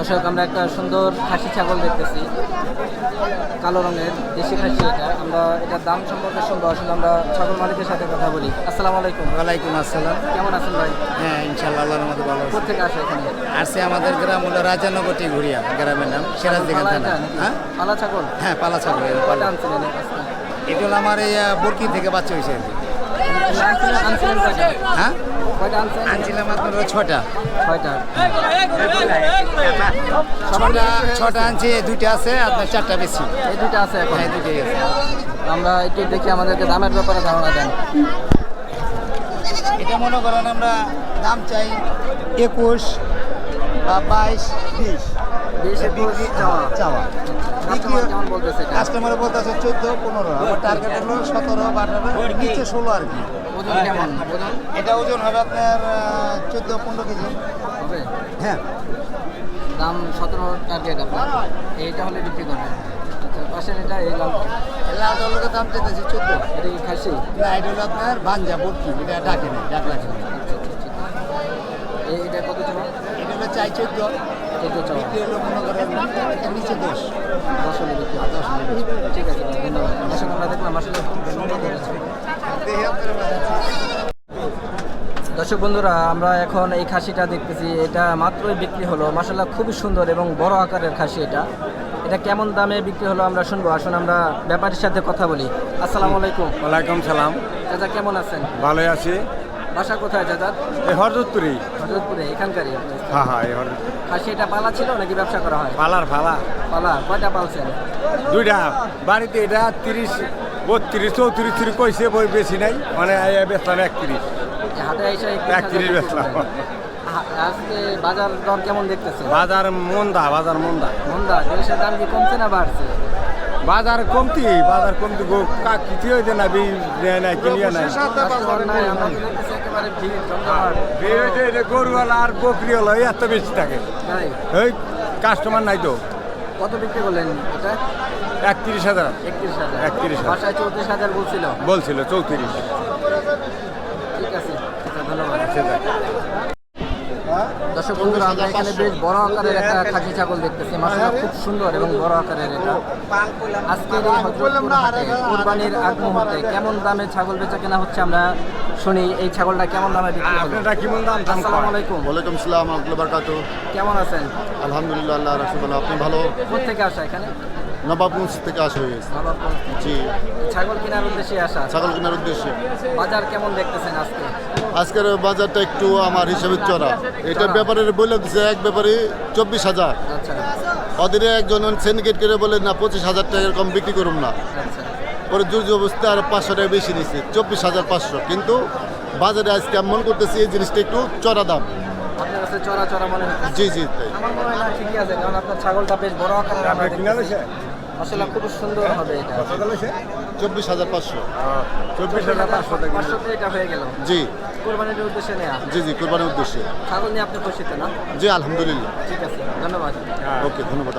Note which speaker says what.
Speaker 1: দর্শক আমরা একটা সুন্দর খাসি ছাগল দেখতেছি, কালো রঙের দেশি খাসি। আমরা এটার দাম সম্পর্কে শুনবো, আসলে আমরা ছাগল মালিকের সাথে কথা বলি। আসসালামু আলাইকুম।
Speaker 2: ওয়ালাইকুম আসসালাম।
Speaker 1: কেমন আছেন ভাই?
Speaker 2: হ্যাঁ, ইনশাআল্লাহ আল্লাহর রহমতে ভালো আছি।
Speaker 1: কোথেকে আসে এখানে?
Speaker 2: আসছে আমাদের গ্রাম হলো রাজানগর ঘুরিয়া, গ্রামের নাম সিরাজদিঘা
Speaker 1: পালা
Speaker 2: থানা।
Speaker 1: এটা নাকি?
Speaker 2: হ্যাঁ
Speaker 1: পালা ছাগল?
Speaker 2: হ্যাঁ, পালা ছাগল।
Speaker 1: কয়টা আনছিলেন এর কাছে?
Speaker 2: এটা হলো আমার এই বরকি থেকে বাচ্চা হয়েছে আর কি।
Speaker 1: আনছিলেন কয়টা?
Speaker 2: হ্যাঁ,
Speaker 1: কয়টা আনছিলেন?
Speaker 2: আনছিলাম আপনার ছটা।
Speaker 1: ছয়টা।
Speaker 2: ছটা আনছি, দুইটা আছে, আপনার চারটা বেশি।
Speaker 1: এই দুইটা আছে এখন?
Speaker 2: হ্যাঁ, দুইটাই আছে।
Speaker 1: আমরা একটু দেখি, আমাদেরকে দামের ব্যাপারে ধারণা দেন।
Speaker 2: এটা মনে করেন আমরা দাম চাই 21 বা 22, 20
Speaker 1: 20 চাওয়া।
Speaker 2: চাওয়া।
Speaker 1: কাস্টমার কেমন বলতেছে এটা?
Speaker 2: কাস্টমার বলতেছে 14, 15। আমার টার্গেট হলো 17, 12, নিচে 16 আর কি।
Speaker 1: ওজন কেমন? ওজন
Speaker 2: এটা ওজন হবে আপনার 14-15 কেজি
Speaker 1: হবে?
Speaker 2: হ্যাঁ।
Speaker 1: দাম 17 টার্গেট আপনার, এইটা হলে বিক্রি করবেন। আচ্ছা, পাশের এটা এই লাল,
Speaker 2: লোকের দাম চাইতেছি 14।
Speaker 1: এটা কি খাসি?
Speaker 2: না, এটা হলো আপনার ভাঞ্জা বরকি, এটা ডাকে নেই, ডাক রাখে নেই।
Speaker 1: এটা কত চাওয়া?
Speaker 2: এটা হলো চাই 14,
Speaker 1: কত চাওয়া?
Speaker 2: বিক্রি হলো মনে করেন এটা নিচে 10।
Speaker 1: 10 হলে বিক্রি। 10 হলে বিক্রি। ঠিক আছে, ধন্যবাদ। দর্শক আমরা দেখলাম আসলে খুব সুন্দর করেছে। দর্শক বন্ধুরা, আমরা এখন এই খাসিটা দেখতেছি, এটা মাত্রই বিক্রি হলো। মাশাআল্লাহ খুবই সুন্দর এবং বড় আকারের খাসি। এটা কেমন দামে বিক্রি হলো আমরা শুনবো। আসুন আমরা ব্যাপারীর সাথে কথা বলি। আসসালামু আলাইকুম।
Speaker 3: ওয়ালাইকুম সালাম।
Speaker 1: চাচা কেমন আছেন?
Speaker 3: ভালোই আছি।
Speaker 1: বাসা কোথায় চাচা?
Speaker 3: এই হরজতপুরি।
Speaker 1: হযরতপুরে, এখানকারই আপনি?
Speaker 3: হ্যাঁ হ্যাঁ, এই হরজত
Speaker 1: খাসি এটা পালা ছিল নাকি ব্যবসা করা হয়?
Speaker 3: পালার ফালা
Speaker 1: পালা। কয়টা পালছেন?
Speaker 3: দুইটা। বাড়িতে এটা 30, 32, 34 কইছে, বই বেশি নাই, মানে বেচলাম 31।
Speaker 1: হাটে এসে
Speaker 3: 31 বেচলাম।
Speaker 1: আজকে বাজার দর কেমন দেখতেছে?
Speaker 3: বাজার মন্দা।
Speaker 1: মন্দা। জিনিসের দাম কি কমছে না বাড়ছে?
Speaker 3: বাজার কমতি কিছু হয়েছে না, নেয় নাই, কিনিয়ে নাই।
Speaker 1: কাস্টমার নাই, আমরা তো দেখতেছি একেবারে ভিড় জমজমাট।
Speaker 3: ভিড় হয়েছে, এটা গরুওয়ালা আর বকরি হলো এত বেশি থাকে।
Speaker 1: তাই?
Speaker 3: এই কাস্টমার নাই তো।
Speaker 1: কত বিক্রি করলেন এটা?
Speaker 3: 31,000
Speaker 1: 31,000।
Speaker 3: 31,000
Speaker 1: বাসায় 34,000 বলছিল।
Speaker 3: বলছিল, 34।
Speaker 1: ঠিক আছে, আচ্ছা, ধন্যবাদ।
Speaker 3: সেটা
Speaker 1: দর্শক বন্ধুরা, আমরা এখানে বেশ বড় আকারের একটা খাসি ছাগল দেখতেছি। মাশাআল্লাহ খুব সুন্দর এবং বড় আকারের এটা। আজকের এই হযরতপুর হাটে কুরবানির আগ মুহূর্তে কেমন দামে ছাগল বেচা কেনা হচ্ছে আমরা শুনি। এই ছাগলটা কেমন দামে বিক্রি হলো?
Speaker 3: আপনারা কেমন দাম?
Speaker 1: আসসালামু আলাইকুম।
Speaker 4: ওয়ালাইকুম আসসালাম রাহমাতুল্লাহি ওয়া বারাকাতুহু।
Speaker 1: কেমন আছেন?
Speaker 4: আলহামদুলিল্লাহ, আল্লাহ রাসূল। আপনি ভালো?
Speaker 1: কোথেকে আসা এখানে?
Speaker 4: নবাবগঞ্জ থেকে আসা হয়েছে।
Speaker 1: নবাবগঞ্জ থেকে।
Speaker 4: জি,
Speaker 1: ছাগল কেনার উদ্দেশ্যে আসা।
Speaker 4: ছাগল কেনার উদ্দেশ্যে।
Speaker 1: বাজার কেমন দেখতেছেন আজকে?
Speaker 4: আজকের বাজারটা একটু আমার হিসাবে চড়া। এটা ব্যাপারে বলে দিচ্ছে, এক ব্যাপারে 24,000।
Speaker 1: আচ্ছা
Speaker 4: ওদের একজন সিন্ডিকেট করে বলে না 25,000 টাকার কম বিক্রি করুন না।
Speaker 1: আচ্ছা।
Speaker 4: পরে জোর অবস্থা আর 500 টাকা বেশি নিচ্ছে, 24,500। কিন্তু বাজারে আজকে আমি মনে করতেছি এই জিনিসটা একটু চড়া দাম।
Speaker 1: আপনার কাছে চড়া চড়া মনে হচ্ছে?
Speaker 4: জি জি, তাই।
Speaker 1: আমার মনে হয় না, ঠিকই আছে, কারণ আপনার ছাগলটা বেশ বড় আকারের। আমরা
Speaker 3: কিনা
Speaker 1: দেখতেছি।
Speaker 3: লইছে?
Speaker 1: আসলে খুব সুন্দর হবে এটা।
Speaker 4: 24,500।
Speaker 3: 24,500 টাকা।
Speaker 1: 500 এটা হয়ে গেল।
Speaker 4: জি
Speaker 1: কোরবানির উদ্দেশ্যে নেয়া।
Speaker 4: জি জি, কোরবানির উদ্দেশ্যে।
Speaker 1: ছাগল নিয়ে আপনি খুশি তো না?
Speaker 4: জি, আলহামদুলিল্লাহ।
Speaker 1: ঠিক আছে, ধন্যবাদ।
Speaker 4: ওকে, ধন্যবাদ।